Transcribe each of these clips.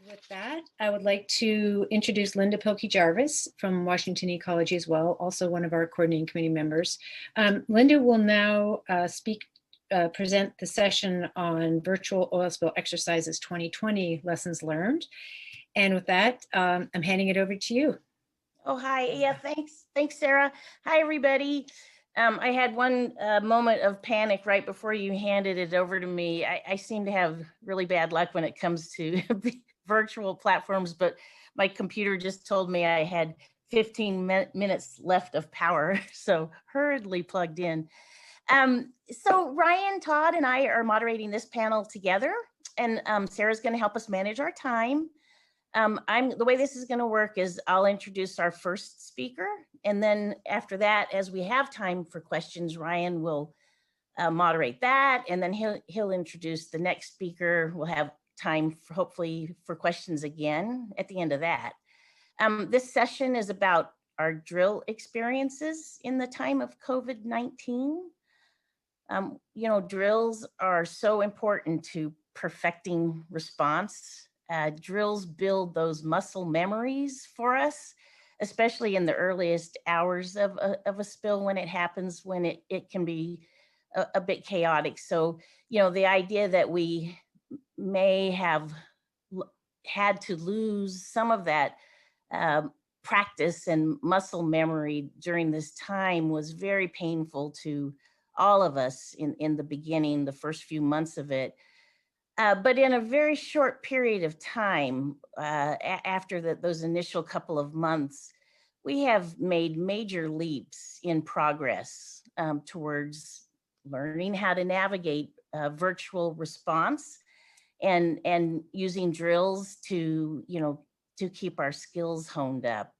With that, I would like to introduce Linda Pilkey-Jarvis from Washington Ecology as well, also one of our coordinating committee members. Linda will now present the session on virtual oil spill exercises 2020 lessons learned. And with that, I'm handing it over to you. Oh, hi. Yeah, thanks, Sarah. Hi, everybody. I had one moment of panic right before you handed it over to me. I seem to have really bad luck when it comes to virtual platforms, but my computer just told me I had 15 minutes left of power, so hurriedly plugged in. So Ryan, Todd, and I are moderating this panel together, and Sarah's going to help us manage our time. The way this is going to work is I'll introduce our first speaker, and then after that, as we have time for questions, Ryan will moderate that, and then he'll introduce the next speaker. We'll have time for, hopefully, for questions again at the end of that. This session is about our drill experiences in the time of COVID-19. You know, drills are so important to perfecting response. Drills build those muscle memories for us, especially in the earliest hours of a spill when it happens, when it can be a bit chaotic. So, you know, the idea that we may have had to lose some of that practice and muscle memory during this time was very painful to all of us in the beginning, the first few months of it. But in a very short period of time, after those initial couple of months, we have made major leaps in progress towards learning how to navigate virtual response and using drills to, you know, to keep our skills honed up.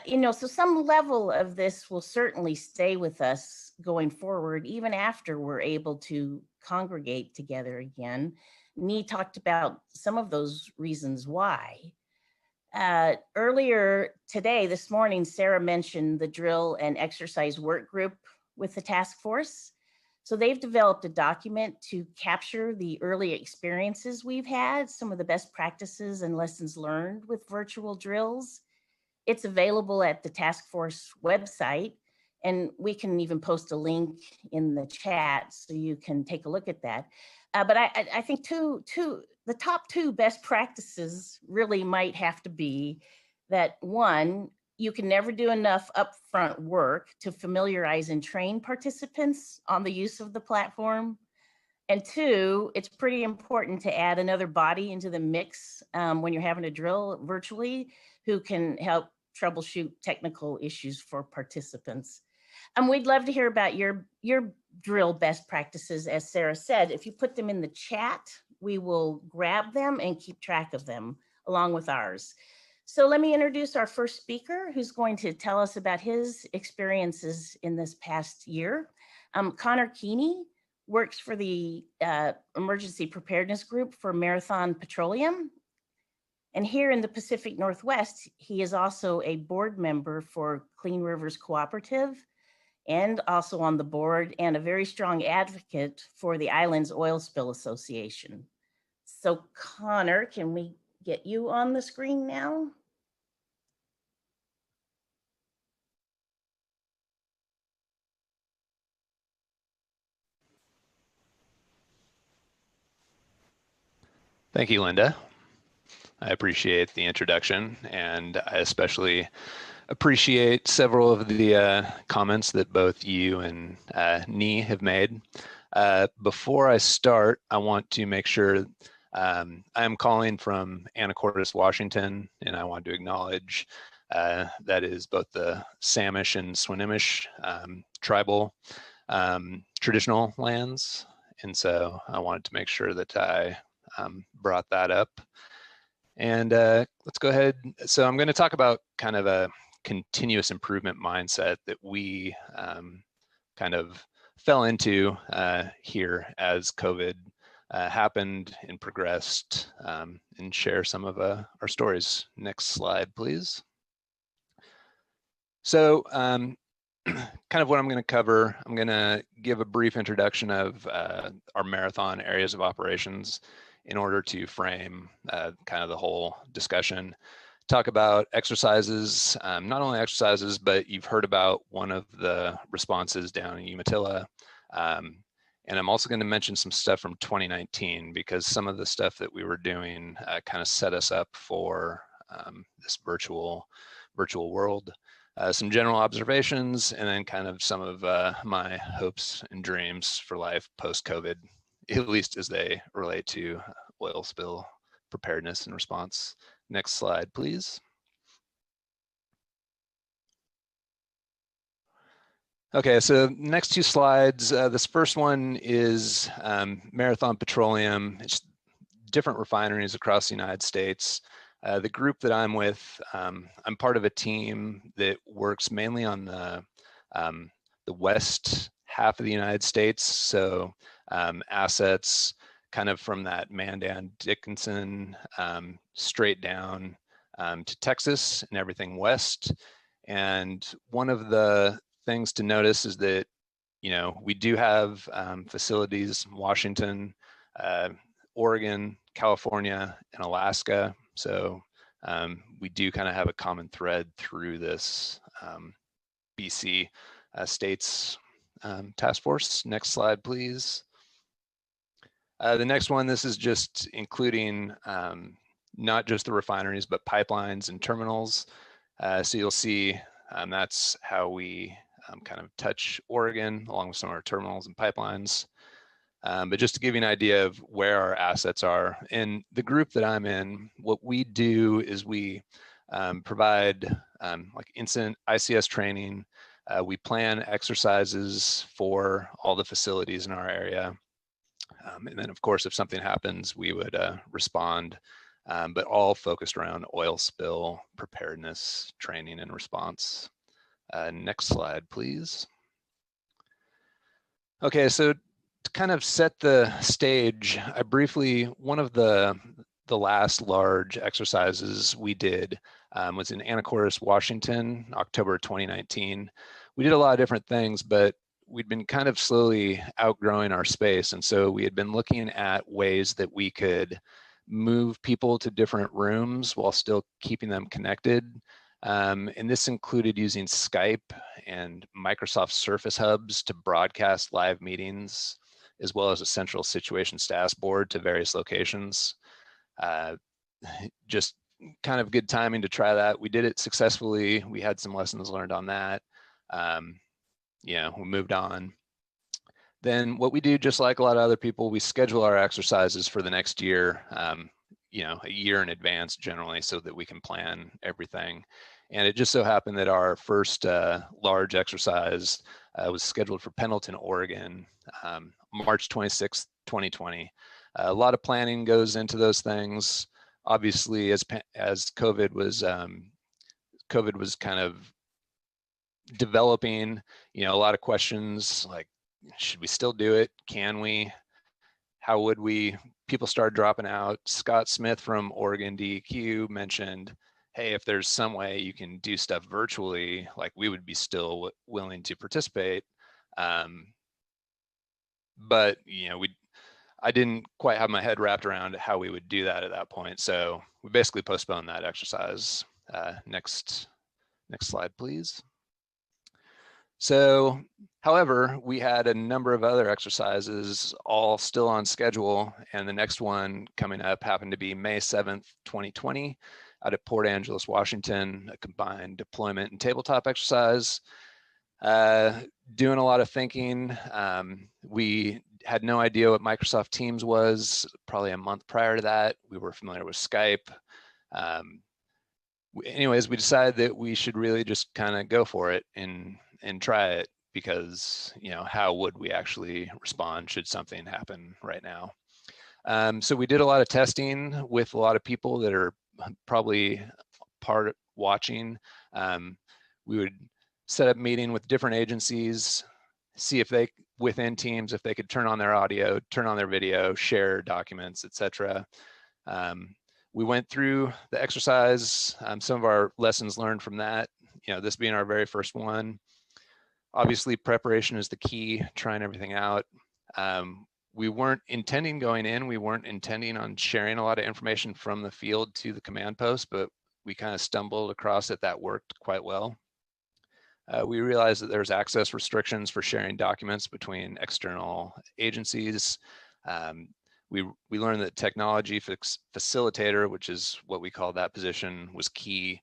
You know, so some level of this will certainly stay with us going forward, even after we're able to congregate together again. Nee talked about some of those reasons why. Earlier today, this morning, Sarah mentioned the drill and exercise work group with the task force. So they've developed a document to capture the early experiences we've had, some of the best practices and lessons learned with virtual drills. It's available at the task force website, and we can even post a link in the chat so you can take a look at that. But I think the top two best practices really might have to be that, one, you can never do enough upfront work to familiarize and train participants on the use of the platform. And two, it's pretty important to add another body into the mix when you're having a drill virtually who can help troubleshoot technical issues for participants. And we'd love to hear about your drill best practices. As Sarah said, if you put them in the chat, we will grab them and keep track of them along with ours. So let me introduce our first speaker, who's going to tell us about his experiences in this past year. Conor Keeney works for the Emergency Preparedness Group for Marathon Petroleum. And here in the Pacific Northwest, he is also a board member for Clean Rivers Cooperative, and also on the board and a very strong advocate for the Islands Oil Spill Association. So Conor, can we get you on the screen now? Thank you, Linda. I appreciate the introduction, and I especially appreciate several of the comments that both you and Nee have made. Before I start, I want to make sure I am calling from Anacortes, Washington, and I want to acknowledge that is both the Samish and Swinomish tribal traditional lands. And so I wanted to make sure that I brought that up. And let's go ahead. So I'm going to talk about kind of a continuous improvement mindset that we kind of fell into here as COVID happened and progressed, and share some of our stories. Next slide, please. So kind of what I'm going to cover, I'm going to give a brief introduction of our marathon areas of operations in order to frame kind of the whole discussion. Talk about exercises, not only exercises, but you've heard about one of the responses down in Umatilla. And I'm also going to mention some stuff from 2019 because some of the stuff that we were doing kind of set us up for this virtual world. Some general observations, and then kind of some of my hopes and dreams for life post-COVID, at least as they relate to oil spill preparedness and response. Next slide, please. Okay, so next two slides. This first one is Marathon Petroleum. It's different refineries across the United States. The group that I'm with, I'm part of a team that works mainly on the west half of the United States. So assets kind of from that Mandan Dickinson straight down to Texas and everything west. And one of the things to notice is that, you know, we do have facilities in Washington, Oregon, California, and Alaska. So we do kind of have a common thread through this BC states task force. Next slide, please. The next one, this is just including not just the refineries, but pipelines and terminals. So you'll see that's how we kind of touch Oregon along with some of our terminals and pipelines. But just to give you an idea of where our assets are, in the group that I'm in, what we do is we provide like incident ICS training. We plan exercises for all the facilities in our area. And then, of course, if something happens, we would respond, but all focused around oil spill preparedness, training, and response. Next slide, please. Okay, so to kind of set the stage, I briefly, one of the last large exercises we did was in Anacortes, Washington, October 2019. We did a lot of different things, but we'd been kind of slowly outgrowing our space. And so we had been looking at ways that we could move people to different rooms while still keeping them connected. And this included using Skype and Microsoft Surface hubs to broadcast live meetings, as well as a central situation status board to various locations. Just kind of good timing to try that. We did it successfully. We had some lessons learned on that. Yeah, we moved on. Then what we do, just like a lot of other people, we schedule our exercises for the next year, you know, a year in advance generally, so that we can plan everything. And it just so happened that our first large exercise was scheduled for Pendleton, Oregon, March 26th, 2020. A lot of planning goes into those things. Obviously, as COVID was kind of developing, you know, a lot of questions like, should we still do it? Can we? How would we? People started dropping out. Scott Smith from Oregon DEQ mentioned, hey, if there's some way you can do stuff virtually, like we would be still willing to participate. But, you know, I didn't quite have my head wrapped around how we would do that at that point. So we basically postponed that exercise. Next slide, please. So, however, we had a number of other exercises all still on schedule, and the next one coming up happened to be May 7th, 2020, out at Port Angeles, Washington, a combined deployment and tabletop exercise. Doing a lot of thinking. We had no idea what Microsoft Teams was. Probably a month prior to that, we were familiar with Skype. Anyways, we decided that we should really just kind of go for it and try it, because, you know, how would we actually respond should something happen right now? So we did a lot of testing with a lot of people that are probably watching. We would set up meeting with different agencies, see if they, within Teams, if they could turn on their audio, turn on their video, share documents, etc. We went through the exercise, some of our lessons learned from that, you know, this being our very first one. Obviously, preparation is the key, trying everything out. We weren't intending going in, we weren't intending on sharing a lot of information from the field to the command post, but we kind of stumbled across it that worked quite well. We realized that there's access restrictions for sharing documents between external agencies. We learned that technology facilitator, which is what we call that position, was key,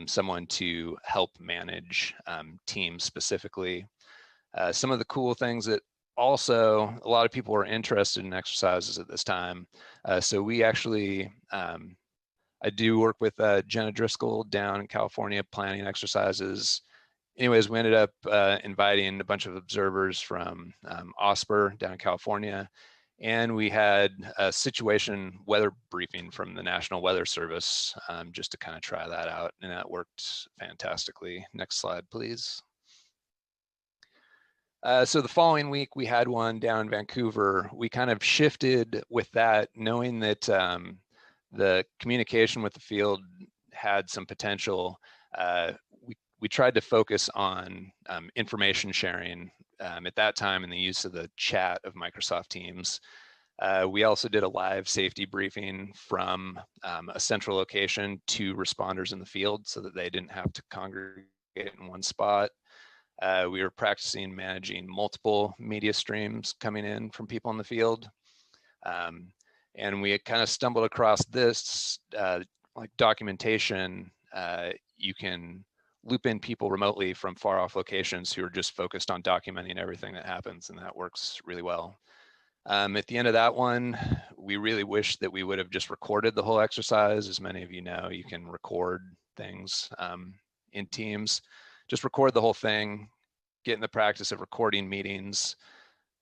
someone to help manage teams specifically. Some of the cool things that also a lot of people were interested in exercises at this time. So we actually, I do work with Jenna Driscoll down in California planning exercises. Anyways, we ended up inviting a bunch of observers from OSPR down in California, and we had a situation weather briefing from the National Weather Service just to kind of try that out, and that worked fantastically. Next slide, please. So the following week, we had one down in Vancouver. We kind of shifted with that, knowing that the communication with the field had some potential. We tried to focus on information sharing at that time and the use of the chat of Microsoft Teams. We also did a live safety briefing from a central location to responders in the field so that they didn't have to congregate in one spot. We were practicing managing multiple media streams coming in from people in the field. And we had kind of stumbled across this, like documentation. You can loop in people remotely from far off locations who are just focused on documenting everything that happens, and that works really well. At the end of that one, we really wish that we would have just recorded the whole exercise. As many of you know, you can record things in Teams. Just record the whole thing, get in the practice of recording meetings.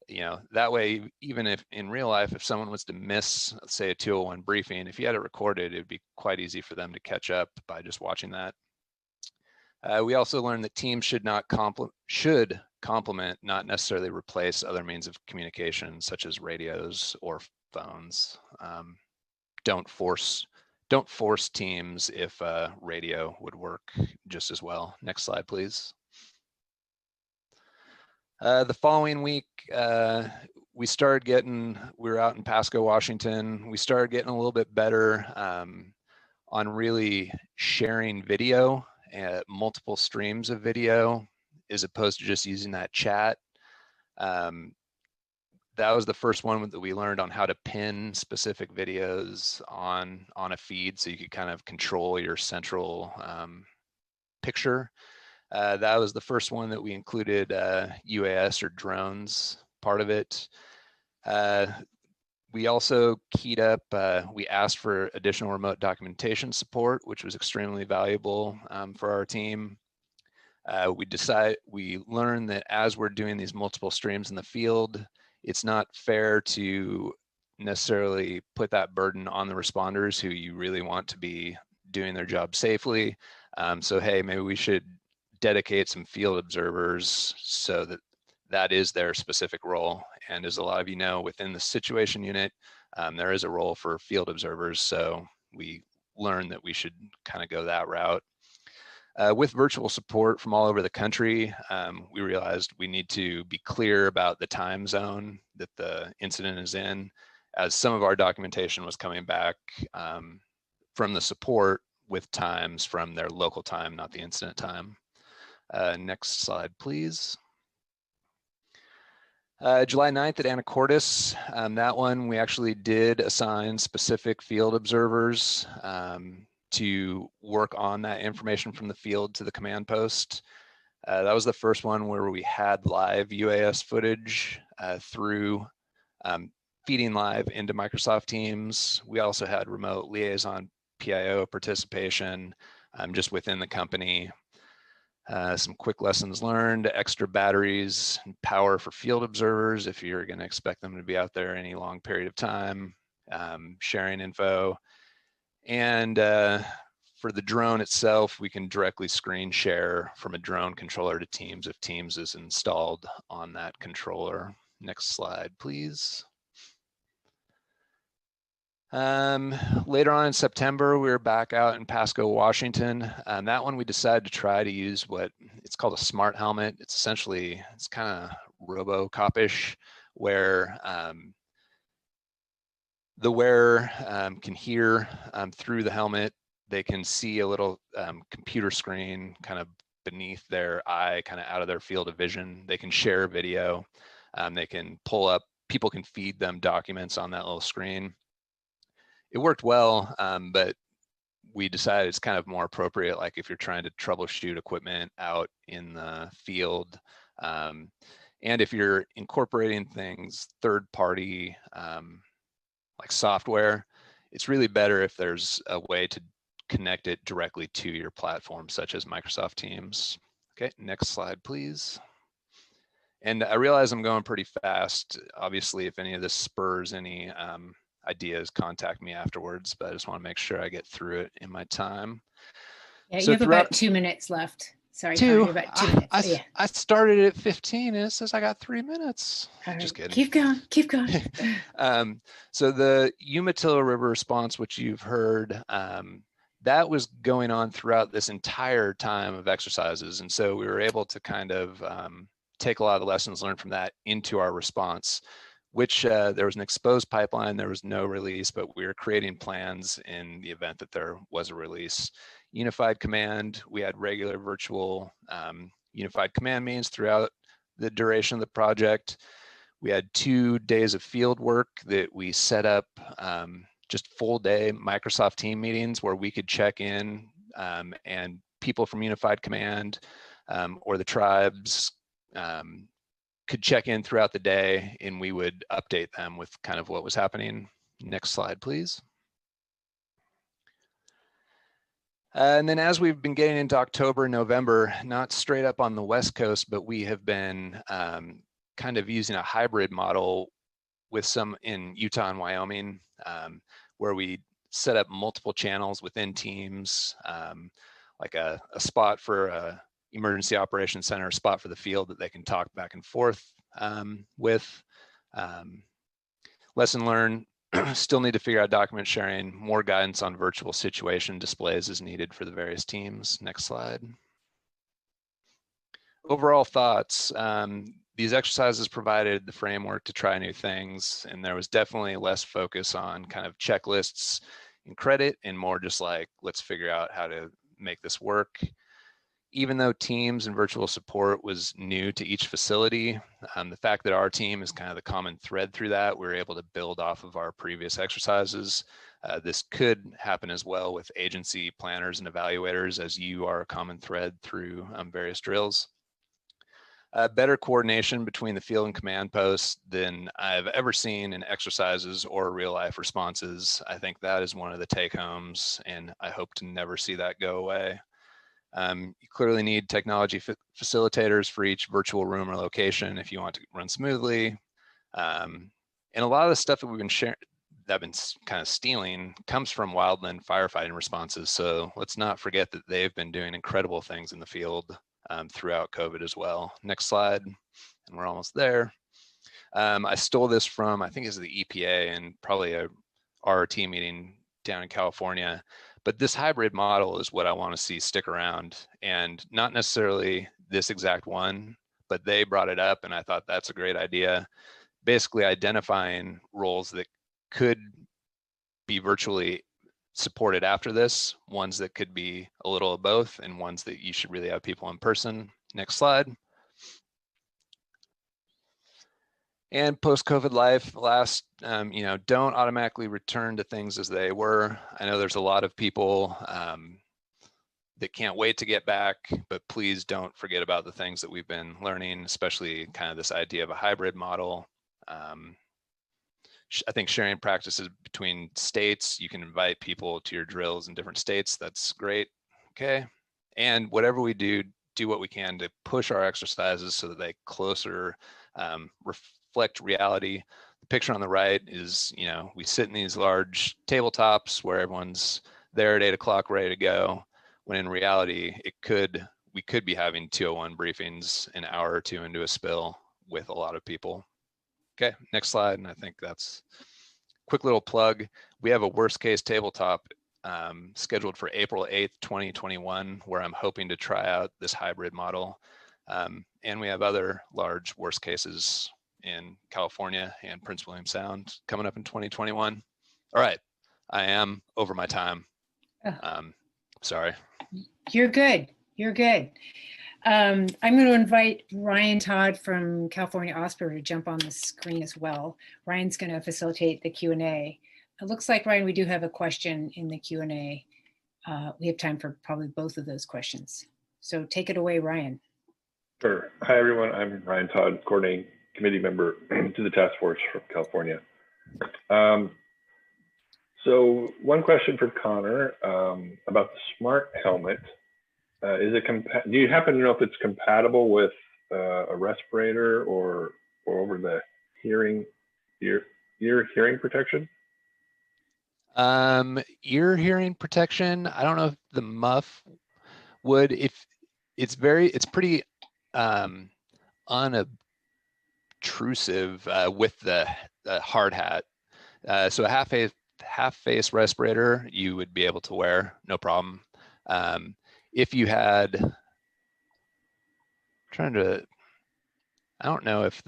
You know, that way, even if in real life, if someone was to miss, let's say, a 201 briefing, if you had it recorded, it'd be quite easy for them to catch up by just watching that. We also learned that Teams should complement, not necessarily replace, other means of communication, such as radios or phones. Don't force Teams if radio would work just as well. Next slide, please. The following week, we were out in Pasco, Washington. We started getting a little bit better on really sharing video, multiple streams of video, as opposed to just using that chat. That was the first one that we learned on how to pin specific videos on a feed, so you could kind of control your central picture. That was the first one that we included UAS or drones part of it. We also keyed up, we asked for additional remote documentation support, which was extremely valuable for our team. We learned that as we're doing these multiple streams in the field, it's not fair to necessarily put that burden on the responders who you really want to be doing their job safely. So, hey, maybe we should dedicate some field observers so that that is their specific role. And as a lot of you know, within the situation unit, there is a role for field observers. So we learned that we should kind of go that route. With virtual support from all over the country, we realized we need to be clear about the time zone that the incident is in, as some of our documentation was coming back from the support with times from their local time, not the incident time. Next slide, please. July 9th at Anacortes, that one we actually did assign specific field observers to work on that information from the field to the command post. That was the first one where we had live UAS footage through feeding live into Microsoft Teams. We also had remote liaison PIO participation just within the company. Some quick lessons learned: extra batteries and power for field observers if you're going to expect them to be out there any long period of time, sharing info. And for the drone itself, we can directly screen share from a drone controller to Teams if Teams is installed on that controller. Next slide, please. Later on in September, we were back out in Pasco, Washington. That one we decided to try to use what it's called a smart helmet. It's essentially, it's kind of RoboCop-ish, where The wearer can hear through the helmet. They can see a little computer screen kind of beneath their eye, kind of out of their field of vision. They can share video. They can pull up, people can feed them documents on that little screen. It worked well, but we decided it's kind of more appropriate, like if you're trying to troubleshoot equipment out in the field. And if you're incorporating things, third party, like software, it's really better if there's a way to connect it directly to your platform, such as Microsoft Teams. Okay, next slide, please. And I realize I'm going pretty fast. Obviously, if any of this spurs any ideas, contact me afterwards, but I just want to make sure I get through it in my time. Yeah, So you have about 2 minutes left. Sorry, Conor, about 2 minutes. I started at 15 and it says I got 3 minutes. All right. Just kidding. Keep going, keep going. So the Umatilla River response, which you've heard, that was going on throughout this entire time of exercises. And so we were able to kind of take a lot of the lessons learned from that into our response, which there was an exposed pipeline, there was no release, but we were creating plans in the event that there was a release. Unified command, we had regular virtual unified command meetings throughout the duration of the project. We had 2 days of field work that we set up, just full day Microsoft team meetings where we could check in and people from Unified Command or the tribes could check in throughout the day and we would update them with kind of what was happening. Next slide, please. And then as we've been getting into October, November, not straight up on the West Coast, but we have been kind of using a hybrid model with some in Utah and Wyoming, where we set up multiple channels within teams, like a spot for a emergency operations center, a spot for the field that they can talk back and forth with. Lesson learned, still need to figure out document sharing, more guidance on virtual situation displays is needed for the various teams. Next slide. Overall thoughts, these exercises provided the framework to try new things, and there was definitely less focus on kind of checklists and credit and more just like, let's figure out how to make this work. Even though teams and virtual support was new to each facility, the fact that our team is kind of the common thread through that, we were able to build off of our previous exercises. This could happen as well with agency planners and evaluators, as you are a common thread through various drills. Better coordination between the field and command posts than I've ever seen in exercises or real life responses. I think that is one of the take homes, and I hope to never see that go away. You clearly need technology facilitators for each virtual room or location if you want to run smoothly. And a lot of the stuff that we've been sharing, that I've been kind of stealing, comes from wildland firefighting responses. So let's not forget that they've been doing incredible things in the field throughout COVID as well. Next slide, and we're almost there. I stole this from, I think it's the EPA and probably a RRT meeting down in California. But this hybrid model is what I want to see stick around, and not necessarily this exact one, but they brought it up and I thought that's a great idea. Basically identifying roles that could be virtually supported after this, ones that could be a little of both, and ones that you should really have people in person. Next slide. And post-COVID life, last, don't automatically return to things as they were. I know there's a lot of people that can't wait to get back, but please don't forget about the things that we've been learning, especially kind of this idea of a hybrid model. I think sharing practices between states, you can invite people to your drills in different states. That's great. Okay. And whatever we do what we can to push our exercises so that they closer reflect reality. The picture on the right is, we sit in these large tabletops where everyone's there at 8 o'clock ready to go, when in reality, we could be having 201 briefings an hour or two into a spill with a lot of people. Okay, next slide. And I think that's a quick little plug. We have a worst case tabletop scheduled for April 8th, 2021, where I'm hoping to try out this hybrid model. And we have other large worst cases in California and Prince William Sound coming up in 2021. All right, I am over my time. Oh. Sorry. You're good. You're good. I'm going to invite Ryan Todd from California OSPR to jump on the screen as well. Ryan's going to facilitate the Q&A. It looks like, Ryan, we do have a question in the Q&A. We have time for probably both of those questions. So take it away, Ryan. Sure. Hi, everyone. I'm Ryan Todd, coordinating committee member to the task force from California. So one question for Conor about the smart helmet. Do you happen to know if it's compatible with a respirator or over the ear hearing protection? Ear hearing protection. I don't know if the muff would. If it's pretty unobtrusive with the hard hat. So a half face respirator you would be able to wear, no problem. If you had, I don't know if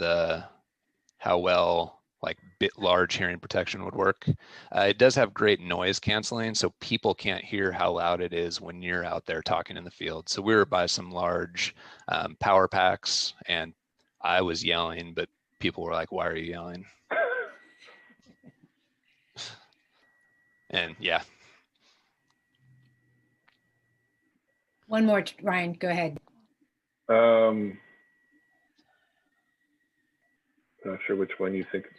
how well like large hearing protection would work. It does have great noise canceling, so people can't hear how loud it is when you're out there talking in the field. So we were by some large power packs, and I was yelling, but people were like, "Why are you yelling?" And yeah. One more, Ryan, go ahead. Not sure which one you're thinking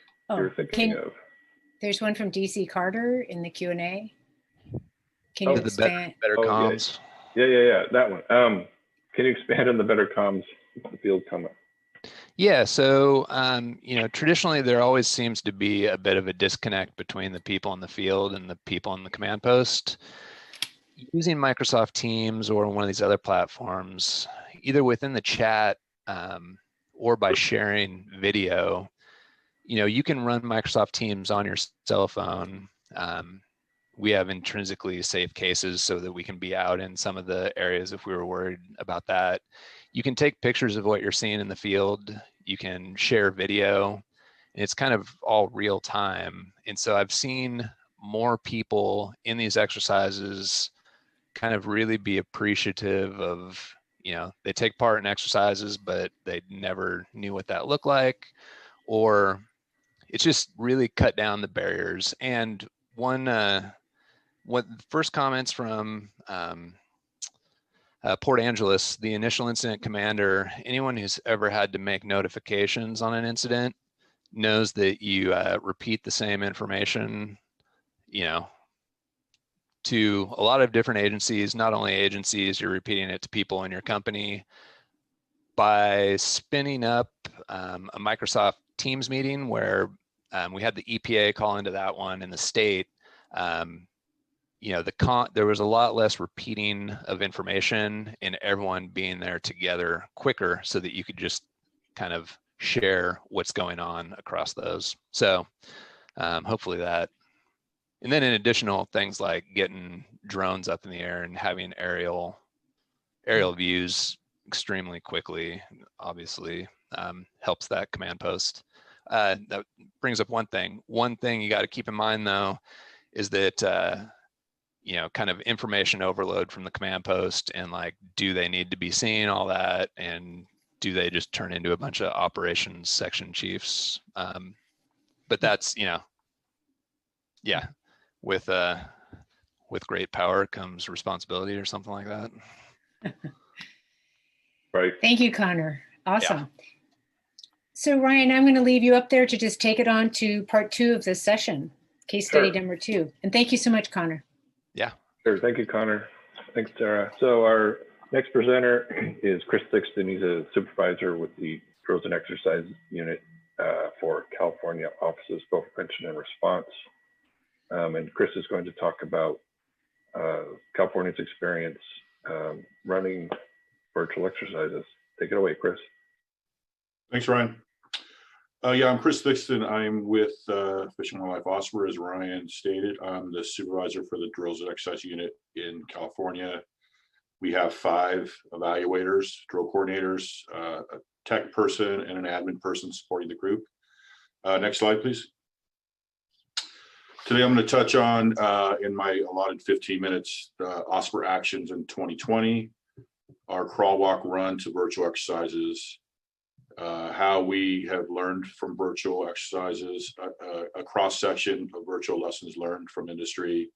of. There's one from DC Carter in the Q&A. Can you expand? Better comms. Yeah, that one. Can you expand on the better comms, the field comment? Yeah, so traditionally there always seems to be a bit of a disconnect between the people in the field and the people on the command post. Using Microsoft Teams or one of these other platforms, either within the chat or by sharing video, you can run Microsoft Teams on your cell phone. We have intrinsically safe cases so that we can be out in some of the areas if we were worried about that. You can take pictures of what you're seeing in the field. You can share video, and it's kind of all real time. And so I've seen more people in these exercises kind of really be appreciative of, they take part in exercises, but they never knew what that looked like, or it's just really cut down the barriers. And what first comments from Port Angeles, the initial incident commander, anyone who's ever had to make notifications on an incident knows that you repeat the same information, to a lot of different agencies, not only agencies, you're repeating it to people in your company. By spinning up a Microsoft Teams meeting where we had the EPA call into that one in the state, there was a lot less repeating of information and everyone being there together quicker so that you could just kind of share what's going on across those. So hopefully that. And then in additional things like getting drones up in the air and having aerial views extremely quickly, obviously helps that command post. That brings up one thing. One thing you got to keep in mind though, is that, kind of information overload from the command post, and like, do they need to be seeing all that? And do they just turn into a bunch of operations section chiefs? But that's, yeah. With great power comes responsibility or something like that. Right. Thank you, Conor. Awesome. Yeah. So Ryan, I'm going to leave you up there to just take it on to part 2 of this session, case study number 2. And thank you so much, Conor. Yeah. Sure. Thank you, Conor. Thanks, Sarah. So our next presenter is Chris Thixton. He's a supervisor with the Drills and Exercise Unit for California Offices of Prevention and Response. And Chris is going to talk about California's experience running virtual exercises. Take it away, Chris. Thanks, Ryan. Yeah, I'm Chris Thixton. I'm with Fish and Wildlife OSPR, as Ryan stated. I'm the supervisor for the Drills and Exercise Unit in California. We have 5 evaluators, drill coordinators, a tech person, and an admin person supporting the group. Next slide, please. Today, I'm going to touch on, in my allotted 15 minutes, OSPR actions in 2020, our crawl, walk, run to virtual exercises, how we have learned from virtual exercises, a cross-section of virtual lessons learned from industry,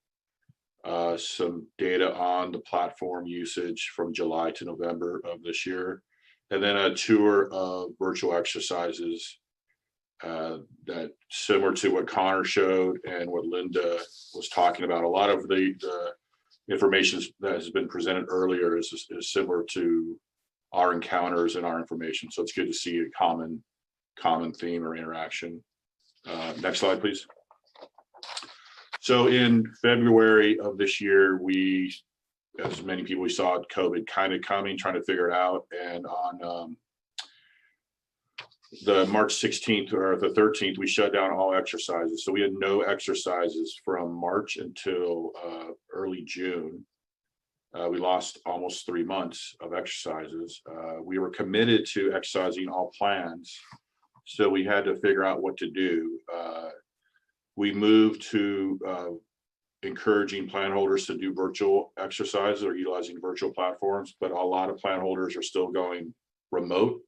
some data on the platform usage from July to November of this year, and then a tour of virtual exercises that similar to what Conor showed and what Linda was talking about. A lot of the information that has been presented earlier is similar to our encounters and our information. So it's good to see a common theme or interaction. Next slide, please. So in February of this year, we, as many people, we saw COVID kind of coming, trying to figure it out. And on the March 16th or the 13th, we shut down all exercises. So we had no exercises from March until early June. We lost almost 3 months of exercises. We were committed to exercising all plans, so we had to figure out what to do. We moved to encouraging plan holders to do virtual exercises or utilizing virtual platforms, but a lot of plan holders are still going remote,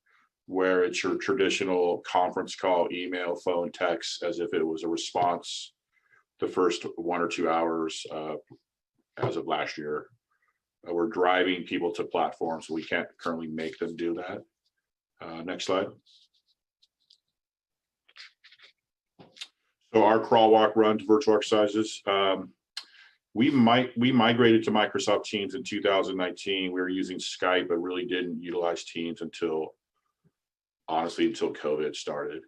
where it's your traditional conference call, email, phone, text, as if it was a response the first 1 or 2 hours as of last year. We're driving people to platforms, so we can't currently make them do that. Next slide. So our crawl, walk, run to virtual exercises. We migrated to Microsoft Teams in 2019. We were using Skype, but really didn't utilize Teams until COVID started.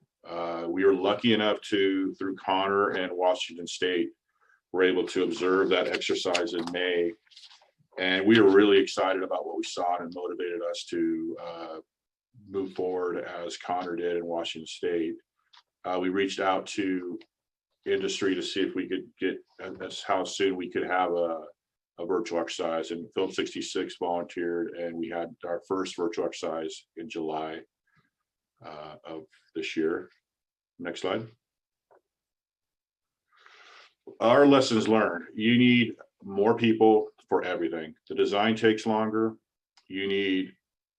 We were lucky enough to, through Conor and Washington State, were able to observe that exercise in May. And we were really excited about what we saw, and it motivated us to move forward as Conor did in Washington State. We reached out to industry to see if we could get how soon we could have a virtual exercise, and Phillips 66 volunteered, and we had our first virtual exercise in July of this year. Next slide. Our lessons learned: you need more people for everything. The design takes longer. You need,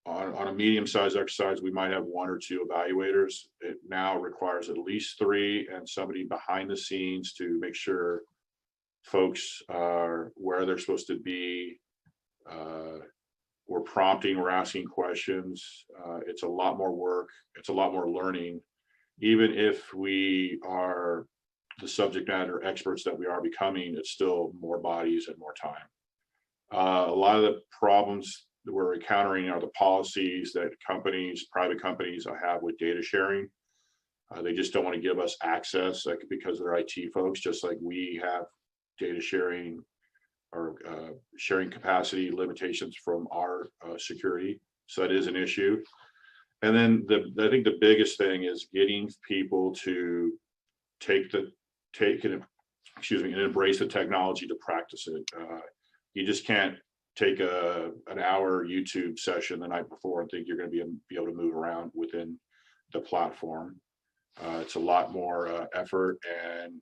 on a medium-sized exercise, we might have 1 or 2 evaluators. It now requires at least 3 and somebody behind the scenes to make sure folks are where they're supposed to be. We're prompting, we're asking questions. It's a lot more work. It's a lot more learning. Even if we are the subject matter experts that we are becoming, it's still more bodies and more time. A lot of the problems that we're encountering are the policies that private companies have with data sharing. They just don't want to give us access, like, because they're IT folks, just like we have data sharing or sharing capacity limitations from our security. So that is an issue. And then I think the biggest thing is getting people to and embrace the technology to practice it. You just can't take an hour YouTube session the night before and think you're going to be able to move around within the platform. It's a lot more effort, and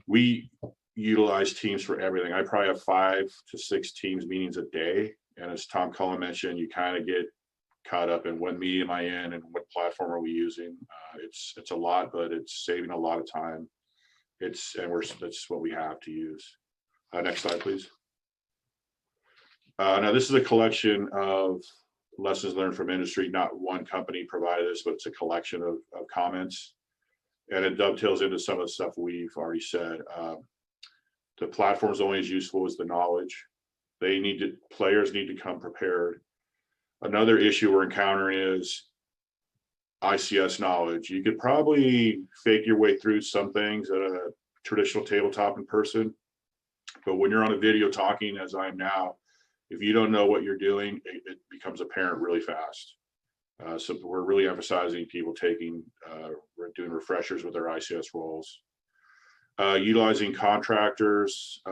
we utilize Teams for everything. I probably have 5 to 6 Teams meetings a day, and as Tom Cullen mentioned, you kind of get caught up in what medium am I in and what platform are we using. It's a lot, but it's saving a lot of time. That's what we have to use. Next slide, please. Now, this is a collection of lessons learned from industry. Not one company provided this, but it's a collection of comments. And it dovetails into some of the stuff we've already said. The platform is only as useful as the knowledge. Players need to come prepared. Another issue we're encountering is ICS knowledge. You could probably fake your way through some things at a traditional tabletop in person, but when you're on a video talking, as I am now, if you don't know what you're doing, it becomes apparent really fast. So we're really emphasizing people doing refreshers with their ICS roles. Utilizing contractors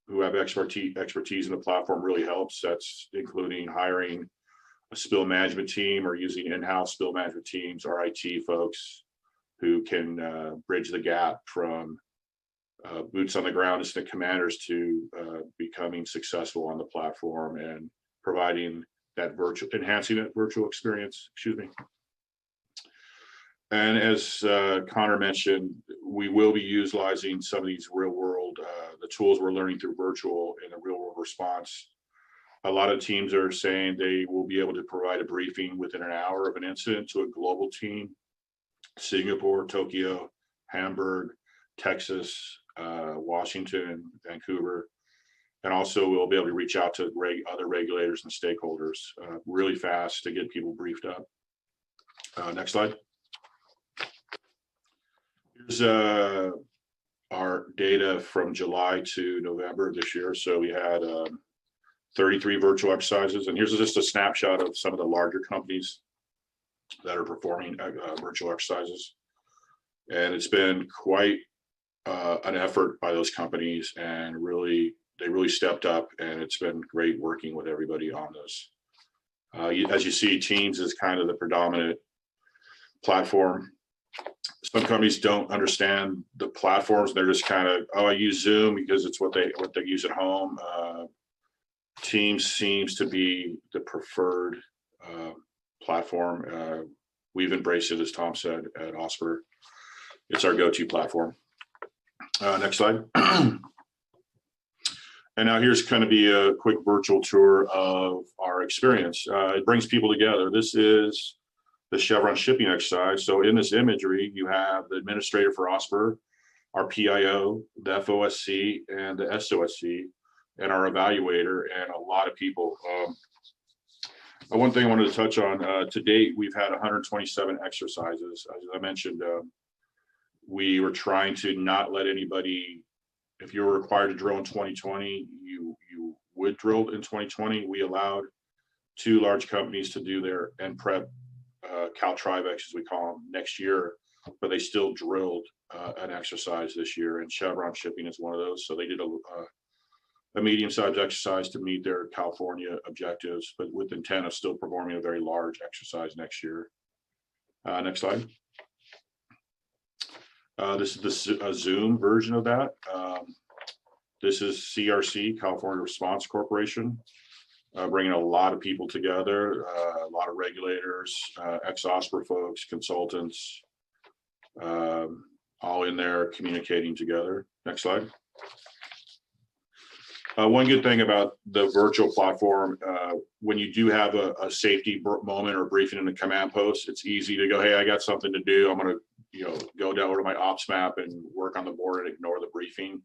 who have expertise in the platform really helps. That's including hiring a spill management team or using in-house spill management teams or IT folks who can bridge the gap from boots on the ground as the commanders to becoming successful on the platform and providing that enhancing that virtual experience, excuse me. And as Conor mentioned, we will be utilizing some of these real world, the tools we're learning through virtual and the real world response. A lot of teams are saying they will be able to provide a briefing within an hour of an incident to a global team. Singapore, Tokyo, Hamburg, Texas, Washington, Vancouver. And also we'll be able to reach out to other regulators and stakeholders really fast to get people briefed up. Next slide. Here's our data from July to November this year. So we had 33 virtual exercises, and here's just a snapshot of some of the larger companies that are performing virtual exercises. And it's been quite an effort by those companies, and they really stepped up, and it's been great working with everybody on this. As you see, Teams is kind of the predominant platform. Some companies don't understand the platforms. They're just kind of, oh, I use Zoom because it's what they use at home. Teams seems to be the preferred platform. We've embraced it, as Tom said, at OSPR. It's our go-to platform. Next slide. And now here's going to be a quick virtual tour of our experience. It brings people together. This is the Chevron shipping exercise. So in this imagery, you have the administrator for OSPR, our PIO, the FOSC, and the SOSC, and our evaluator, and a lot of people. One thing I wanted to touch on, to date, we've had 127 exercises. As I mentioned, we were trying to not let anybody, if you were required to drill in 2020, you would drill in 2020. We allowed 2 large companies to do their NPREP CalTrivex, as we call them, next year, but they still drilled an exercise this year, and Chevron Shipping is one of those. So they did a medium-sized exercise to meet their California objectives, but with intent of still performing a very large exercise next year. Next slide. This is a Zoom version of that. This is CRC, California Response Corporation, bringing a lot of people together, a lot of regulators, ex-OSPR folks, consultants, all in there communicating together. Next slide. One good thing about the virtual platform, when you do have a safety moment or briefing in the command post, it's easy to go, hey, I got something to do. I'm going to go down over to my ops map and work on the board and ignore the briefing.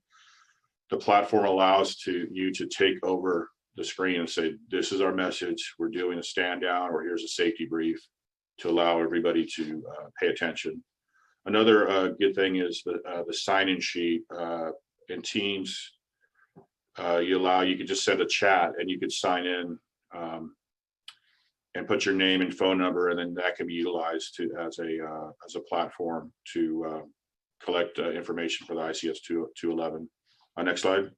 The platform allows you to take over the screen and say, this is our message. We're doing a stand down, or here's a safety brief, to allow everybody to pay attention. Another good thing is the sign-in sheet in Teams. You could just send a chat and you could sign in and put your name and phone number, and then that can be utilized as a platform to collect information for the ICS 211. Next slide.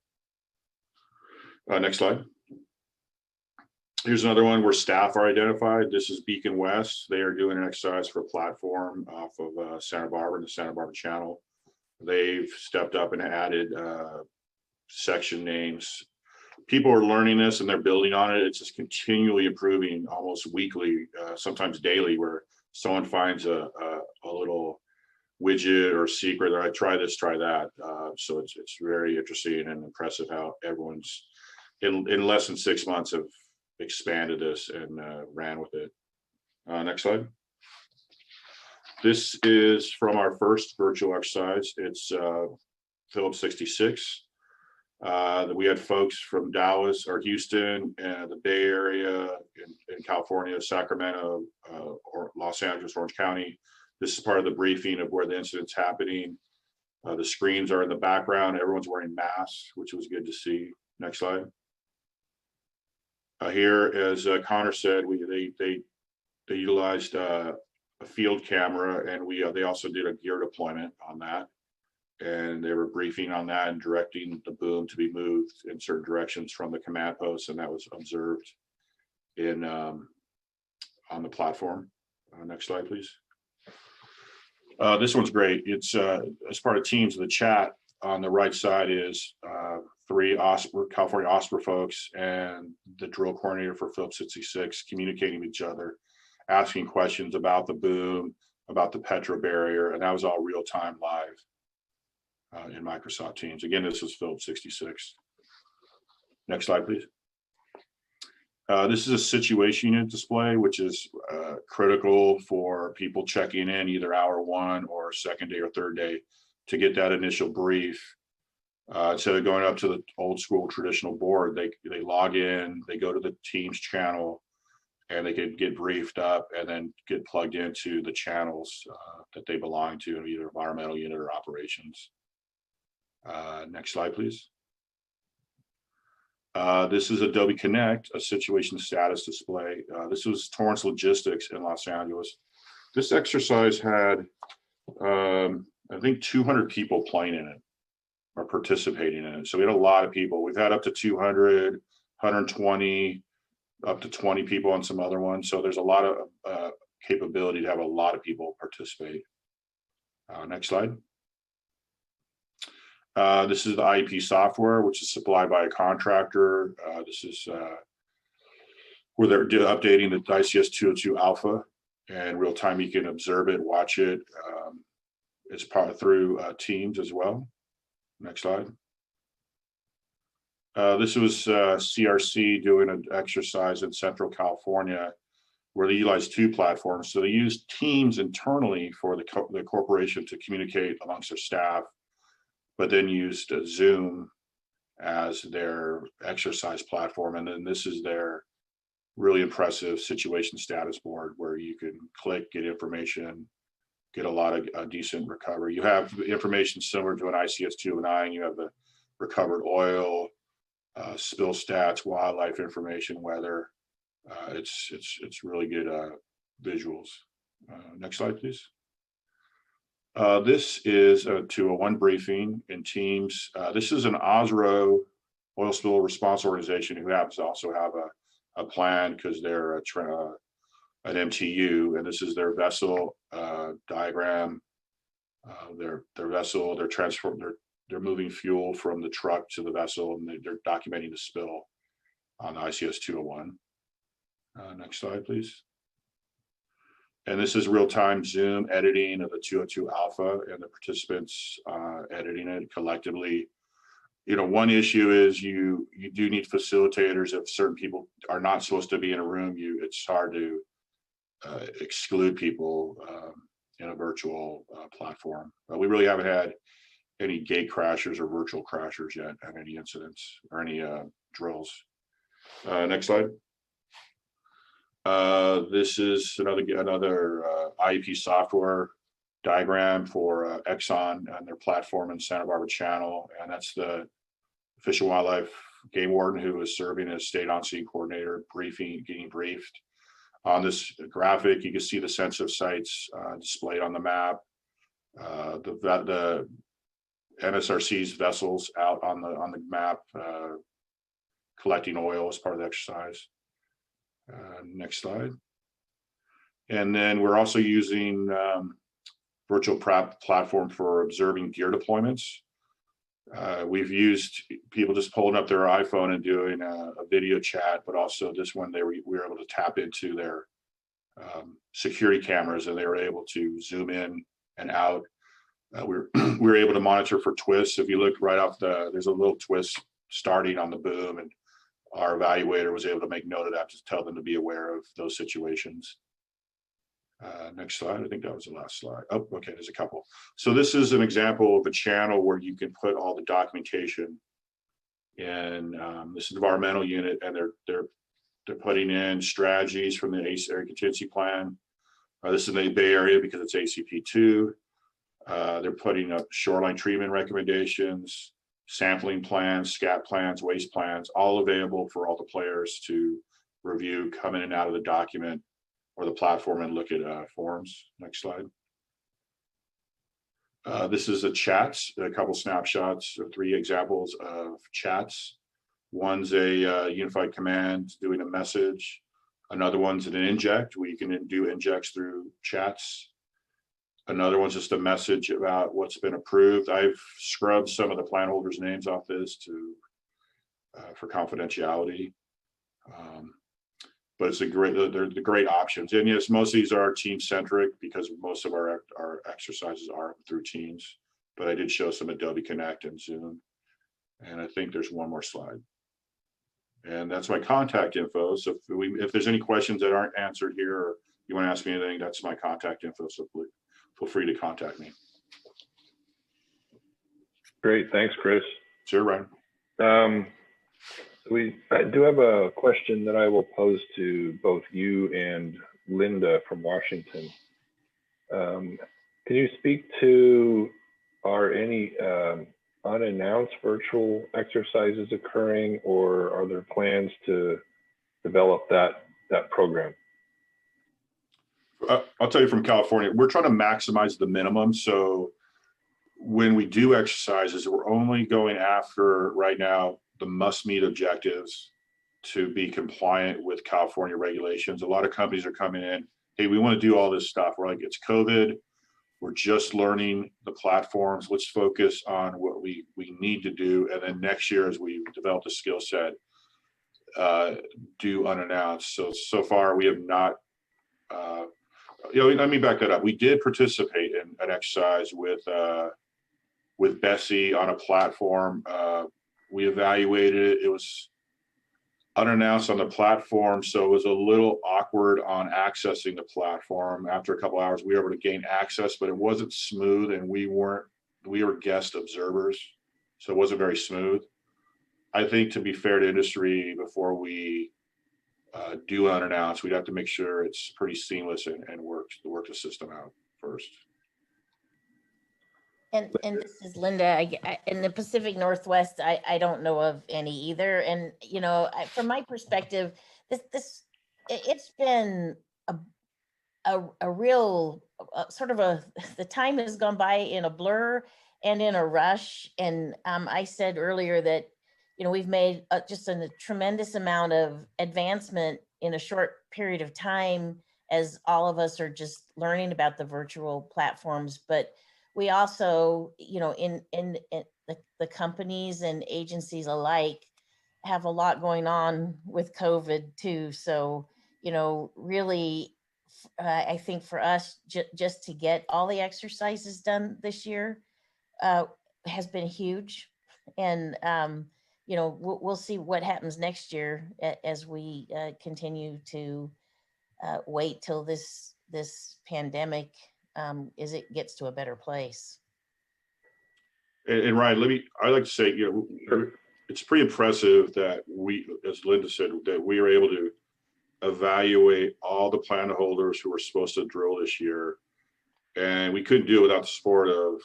Next slide. Here's another one where staff are identified. This is Beacon West. They are doing an exercise for a platform off of Santa Barbara and the Santa Barbara Channel. They've stepped up and added section names. People are learning this and they're building on it. It's just continually improving, almost weekly, sometimes daily, where someone finds a little widget or secret, or I try this, try that. So it's very interesting and impressive how everyone's in less than 6 months have expanded this and ran with it. Next slide. This is from our first virtual exercise. It's Phillips 66. We had folks from Dallas or Houston and the Bay Area in California, Sacramento, or Los Angeles, Orange County. This is part of the briefing of where the incident's happening. The screens are in the background. Everyone's wearing masks, which was good to see. Next slide. Here, as Conor said, they utilized a field camera, and they also did a gear deployment on that. And they were briefing on that and directing the boom to be moved in certain directions from the command post, and that was observed in on the platform. Next slide, please. This one's great. It's as part of Teams in the chat. on the right side is 3 California OSPR folks and the drill coordinator for Phillips 66 communicating with each other, asking questions about the boom, about the Petro barrier, and that was all real time live in Microsoft Teams. Again, this was Phillips 66. Next slide, please. This is a situation unit display, which is critical for people checking in either hour 1 or second day or third day to get that initial brief. Instead of going up to the old school traditional board, they log in, they go to the Teams channel, and they can get briefed up and then get plugged into the channels that they belong to, either environmental unit or operations. Next slide, please. This is Adobe Connect, a situation status display. This was Torrance Logistics in Los Angeles. This exercise had, I think, 200 people playing in it or participating in it. So we had a lot of people. We've had up to 200, 120, up to 20 people on some other ones. So there's a lot of capability to have a lot of people participate. Next slide. This is the IEP software, which is supplied by a contractor. This is where they're updating the ICS 202 alpha, and real time you can observe it, watch it. It's part through Teams as well. Next slide. This was CRC doing an exercise in Central California where they utilized 2 platforms. So they used Teams internally for the corporation to communicate amongst their staff, but then used Zoom as their exercise platform. And then this is their really impressive situation status board where you can click, get information, get a lot of decent recovery. You have information similar to an ICS 209. You have the recovered oil, spill stats, wildlife information, weather. It's really good visuals. Next slide, please. This is to a one briefing in Teams. This is an OSRO, oil spill response organization, who happens to also have a plan because they're an MTU, and this is their vessel diagram. Their vessel, they're moving fuel from the truck to the vessel, and they're documenting the spill on the ICS 201. Next slide, please. And this is real-time Zoom editing of the 202 alpha and the participants editing it collectively. You know, one issue is you do need facilitators. If certain people are not supposed to be in a room, it's hard to exclude people in a virtual platform. But we really haven't had any gate crashers or virtual crashers yet, and any incidents or any drills. Next slide. This is another IEP software diagram for Exxon and their platform in Santa Barbara Channel, and that's the Fish and Wildlife Game Warden who is serving as state on-scene coordinator, getting briefed. On this graphic, you can see the sensitive sites displayed on the map. The NSRC's vessels out on the map collecting oil as part of the exercise. Next slide. And then we're also using virtual platform for observing gear deployments. We've used people just pulling up their iPhone and doing a video chat, but also this one we were able to tap into their security cameras, and they were able to zoom in and out. We were able to monitor for twists. If you look right off there's a little twist starting on the boom, and our evaluator was able to make note of that to tell them to be aware of those situations. Next slide. I think that was the last slide. Oh, okay, there's a couple. So this is an example of a channel where you can put all the documentation in. This is the environmental unit, and they're putting in strategies from the ACE Area Contingency Plan. This is in the Bay Area because it's ACP2. They're putting up shoreline treatment recommendations, sampling plans, scat plans, waste plans, all available for all the players to review, come in and out of the document or the platform and look at forms. Next slide. This is a couple snapshots, 3 examples of chats. One's a unified command doing a message. Another one's an inject, where you can do injects through chats. Another one's just a message about what's been approved. I've scrubbed some of the plan holders' names off this for confidentiality. But it's they're the great options. And yes, most of these are team centric because most of our exercises are through teams. But I did show some Adobe Connect and Zoom. And I think there's one more slide. And that's my contact info. So if there's any questions that aren't answered here, or you want to ask me anything, that's my contact info. So feel free to contact me. Great, thanks, Chris. Sure, Ryan. I do have a question that I will pose to both you and Linda from Washington. Can you speak to, are any unannounced virtual exercises occurring, or are there plans to develop that program? I'll tell you from California, we're trying to maximize the minimum. So when we do exercises, we're only going after right now the must meet objectives to be compliant with California regulations. A lot of companies are coming in, hey, we want to do all this stuff. We're like, it's COVID. We're just learning the platforms. Let's focus on what we need to do. And then next year, as we develop the skill set, do unannounced. So far we have not, let me back that up. We did participate in an exercise with Bessie on a platform. We evaluated it. It was unannounced on the platform, so it was a little awkward on accessing the platform. After a couple hours, we were able to gain access, but it wasn't smooth, and we were guest observers, so it wasn't very smooth. I think, to be fair to industry, before we do unannounced, we'd have to make sure it's pretty seamless and work the system out first. And this is Linda. In the Pacific Northwest, I don't know of any either. And from my perspective, it's been a real sort of the time has gone by in a blur and in a rush. And I said earlier that we've made just a tremendous amount of advancement in a short period of time, as all of us are just learning about the virtual platforms. But we also, in the companies and agencies alike, have a lot going on with COVID too. So, really, I think for us, just to get all the exercises done this year has been huge. And, we'll see what happens next year as we continue to wait till this pandemic it gets to a better place. And Ryan, I'd like to say, it's pretty impressive that we, as Linda said, that we were able to evaluate all the plan holders who were supposed to drill this year. And we couldn't do it without the support of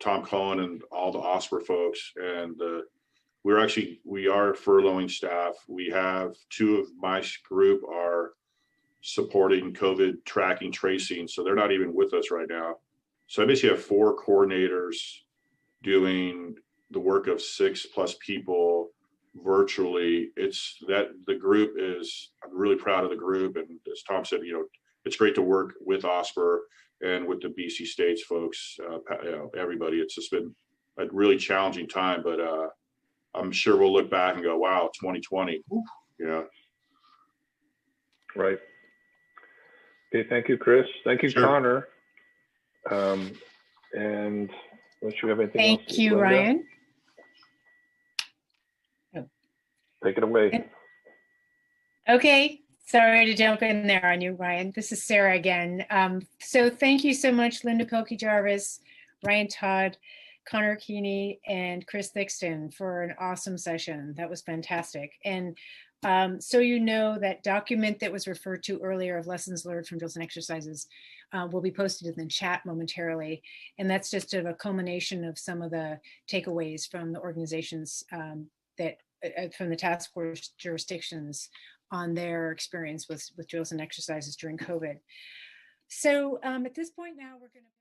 Tom Cohen and all the OSPR folks. And we are furloughing staff. We have 2 of my group are supporting COVID tracking tracing. So they're not even with us right now. So I basically have 4 coordinators doing the work of 6+ people virtually. It's that the group is, I'm really proud of the group. And as Tom said, it's great to work with OSPR and with the BC States folks, everybody. It's just been a really challenging time, but I'm sure we'll look back and go, wow, 2020. Yeah. Right. Okay, thank you, Chris. Thank you, Sure. Connor. And unless you have anything else. Thank you, Linda, Ryan. take it away. Okay, sorry to jump in there on you, Ryan. This is Sarah again. So thank you so much, Linda Pilkey-Jarvis, Ryan Todd, Conor Keeney, and Chris Thixton for an awesome session. That was fantastic. And so that document that was referred to earlier of lessons learned from drills and exercises will be posted in the chat momentarily. And that's just a culmination of some of the takeaways from the organizations from the task force jurisdictions on their experience with drills and exercises during COVID. So at this point now, we're going to